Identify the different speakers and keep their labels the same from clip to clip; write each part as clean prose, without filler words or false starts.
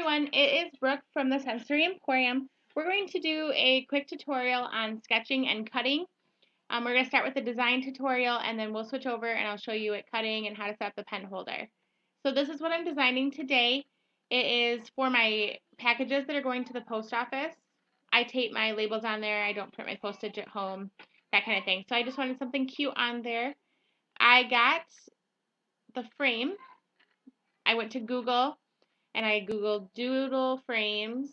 Speaker 1: everyone, it is Brooke from the Sensory Emporium. We're going to do a quick tutorial on sketching and cutting. We're going to start with the design tutorial and then we'll switch over and I'll show you at cutting and how to set up the pen holder. So this is what I'm designing today. It is for my packages that are going to the post office. I tape my labels on there, I don't print my postage at home, that kind of thing. So I just wanted something cute on there. I got the frame. I went to Google and I Googled doodle frames,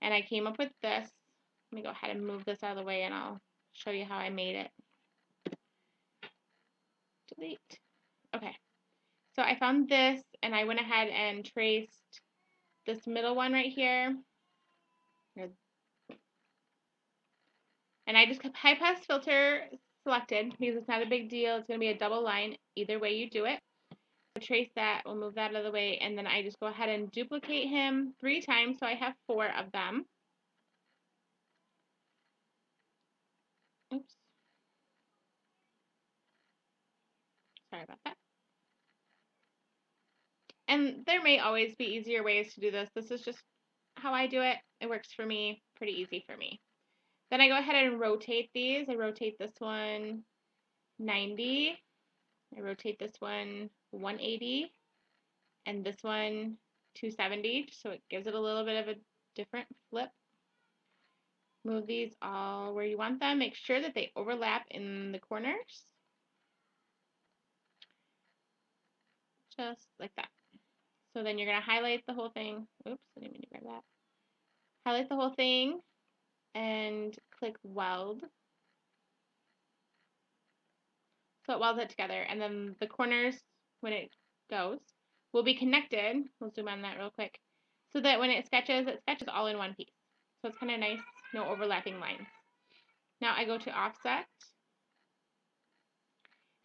Speaker 1: and I came up with this. Let me go ahead and move this out of the way, and I'll show you how I made it. Delete. Okay. So I found this, and I went ahead and traced this middle one right here. And I just kept high pass filter selected because it's not a big deal. It's going to be a double line either way you do it. Trace that, we'll move that out of the way, and then I just go ahead and duplicate him 3 times, so I have 4 of them. Oops. Sorry about that. And there may always be easier ways to do this. This is just how I do it. It works for me, pretty easy for me. Then I go ahead and rotate these. I rotate this one 90. I rotate this one 180. And this one 270, so it gives it a little bit of a different flip. Move these all where you want them. Make sure that they overlap in the corners. Just like that. So then you're going to highlight the whole thing. Oops, I didn't mean to grab that. Highlight the whole thing and click weld. So it welds it together. And then the corners, when it goes, will be connected. We'll zoom on that real quick. So that when it sketches all in one piece. So it's kind of nice, no overlapping lines. Now I go to offset.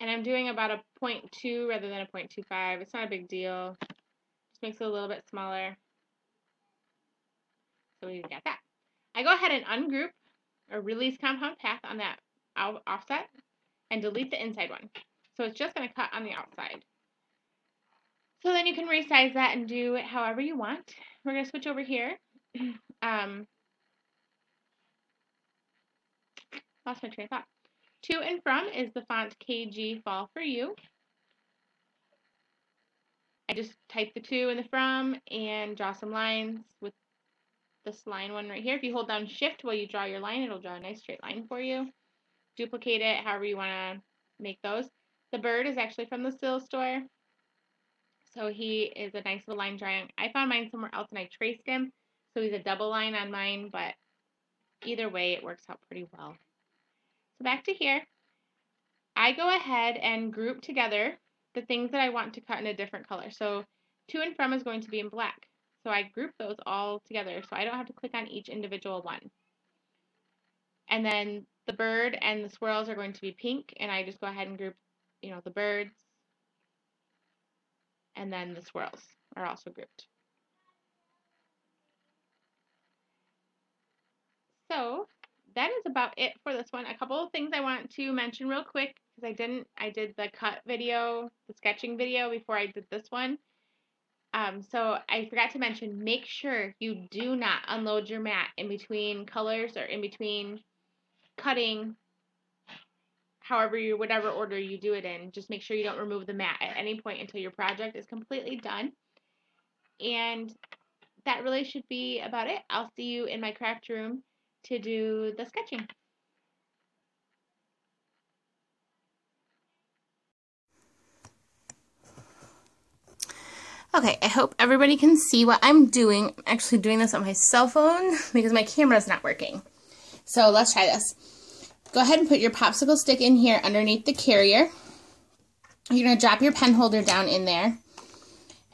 Speaker 1: And I'm doing about a 0.2 rather than a 0.25. It's not a big deal. Just makes it a little bit smaller. So we got that. I go ahead and ungroup or release compound path on that offset and delete the inside one. So it's just going to cut on the outside. So then you can resize that and do it however you want. We're going to switch over here. Lost my train of thought. To and from is the font KG Fall for You. I just type the to and the from and draw some lines with this line one right here. If you hold down shift while you draw your line, it'll draw a nice straight line for you. Duplicate it however you want to make those. The bird is actually from the Still store. So he is a nice little line drawing. I found mine somewhere else and I traced him. So he's a double line on mine, but either way it works out pretty well. So back to here. I go ahead and group together the things that I want to cut in a different color. So to and from is going to be in black. So I group those all together so I don't have to click on each individual one. And then the bird and the swirls are going to be pink, and I just go ahead and group, the birds. And then the swirls are also grouped. So that is about it for this one. A couple of things I want to mention real quick because I did the cut video, the sketching video before I did this one. So I forgot to mention, make sure you do not unload your mat in between colors or in between cutting. Whatever order you do it in, just make sure you don't remove the mat at any point until your project is completely done. And that really should be about it. I'll see you in my craft room to do the sketching.
Speaker 2: Okay, I hope everybody can see what I'm doing. I'm actually doing this on my cell phone because my camera's not working. So let's try this. Go ahead and put your popsicle stick in here underneath the carrier. You're going to drop your pen holder down in there.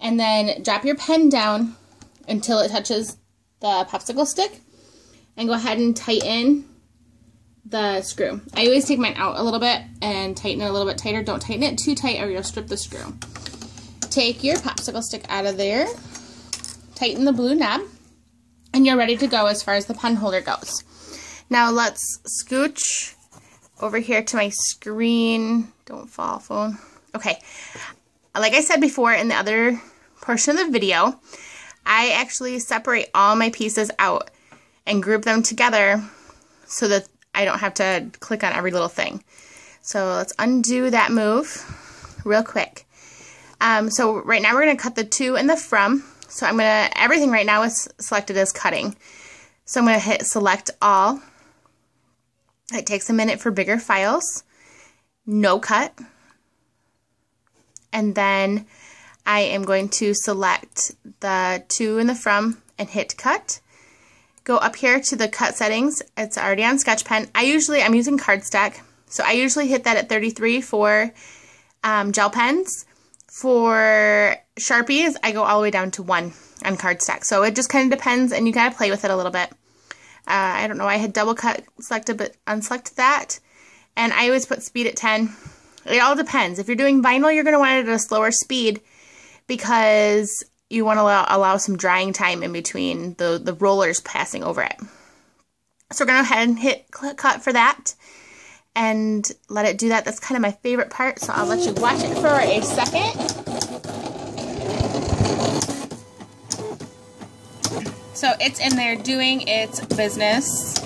Speaker 2: And then drop your pen down until it touches the popsicle stick. And go ahead and tighten the screw. I always take mine out a little bit and tighten it a little bit tighter. Don't tighten it too tight or you'll strip the screw. Take your popsicle stick out of there. Tighten the blue knob. And you're ready to go as far as the pen holder goes. Now let's scooch over here to my screen. Don't fall, phone. Okay. Like I said before in the other portion of the video, I actually separate all my pieces out and group them together so that I don't have to click on every little thing. So let's undo that move real quick. So right now we're going to cut the to and the from. So I'm going to, everything right now is selected as cutting. So I'm going to hit select all. It takes a minute for bigger files. No cut. And then I am going to select the to and the from and hit cut. Go up here to the cut settings. It's already on Sketch Pen. I'm using cardstock, so I usually hit that at 33 for gel pens. For Sharpies, I go all the way down to 1 on cardstock. So it just kind of depends, and you gotta play with it a little bit. I don't know, I had double cut selected, but unselected that. And I always put speed at 10. It all depends. If you're doing vinyl, you're gonna want it at a slower speed because you want to allow some drying time in between the rollers passing over it. So we're going to go ahead and hit cut for that and let it do that. That's kind of my favorite part, so I'll let you watch it for a second. So it's in there doing its business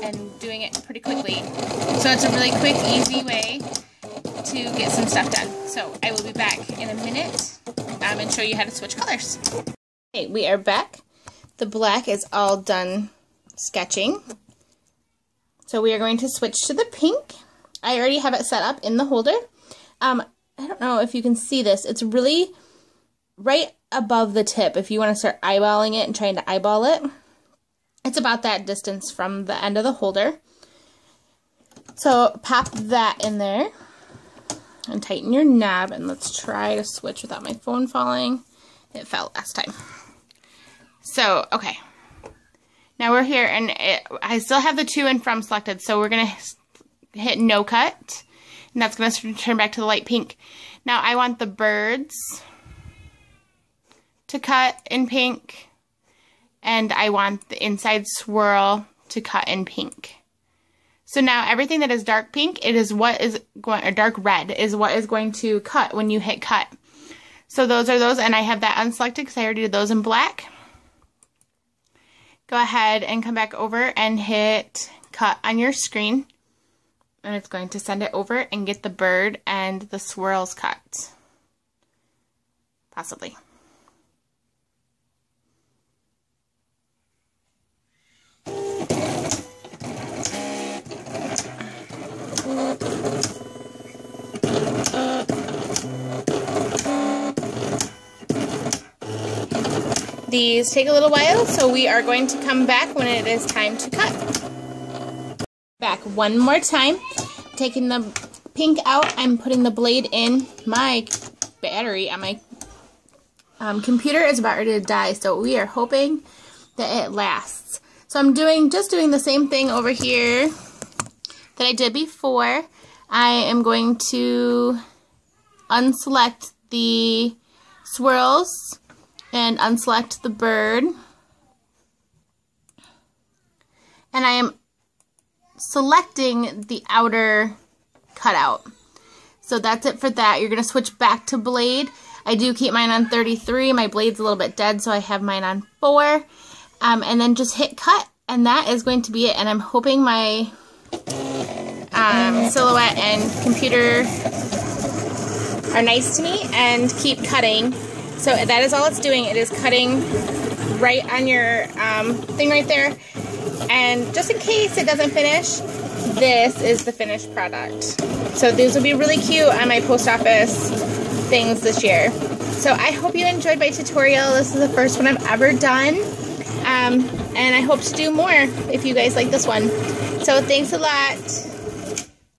Speaker 2: and doing it pretty quickly. So it's a really quick, easy way to get some stuff done. So I will be back in a minute and show you how to switch colors. Okay, we are back. The black is all done sketching. So we are going to switch to the pink. I already have it set up in the holder. I don't know if you can see this. It's really right above the tip. If you want to start eyeballing it and trying to eyeball it, it's about that distance from the end of the holder. So pop that in there and tighten your knob, and let's try to switch without my phone falling. It fell last time. So, okay. Now we're here, and I still have the to and from selected, so we're going to hit no cut, and that's going to turn back to the light pink. Now I want the birds to cut in pink, and I want the inside swirl to cut in pink. So now everything that is dark pink, it is what is going, or dark red is what is going to cut when you hit cut. So those are those, and I have that unselected because I already did those in black. Go ahead and come back over and hit cut on your screen, and it's going to send it over and get the bird and the swirls cut. Possibly. These take a little while, so we are going to come back when it is time to cut. Back one more time, taking the pink out, I'm putting the blade in. My battery on my computer is about ready to die, so we are hoping that it lasts. So I'm just doing the same thing over here that I did before. I am going to unselect the swirls and unselect the bird. And I am selecting the outer cutout. So that's it for that. You're going to switch back to blade. I do keep mine on 33. My blade's a little bit dead, so I have mine on 4. And then just hit cut, and that is going to be it. And I'm hoping my Silhouette and computer are nice to me and keep cutting. So that is all it's doing. It is cutting right on your thing right there. And just in case it doesn't finish, this is the finished product. So these will be really cute on my post office things this year. So I hope you enjoyed my tutorial. This is the first one I've ever done. And I hope to do more if you guys like this one. So thanks a lot.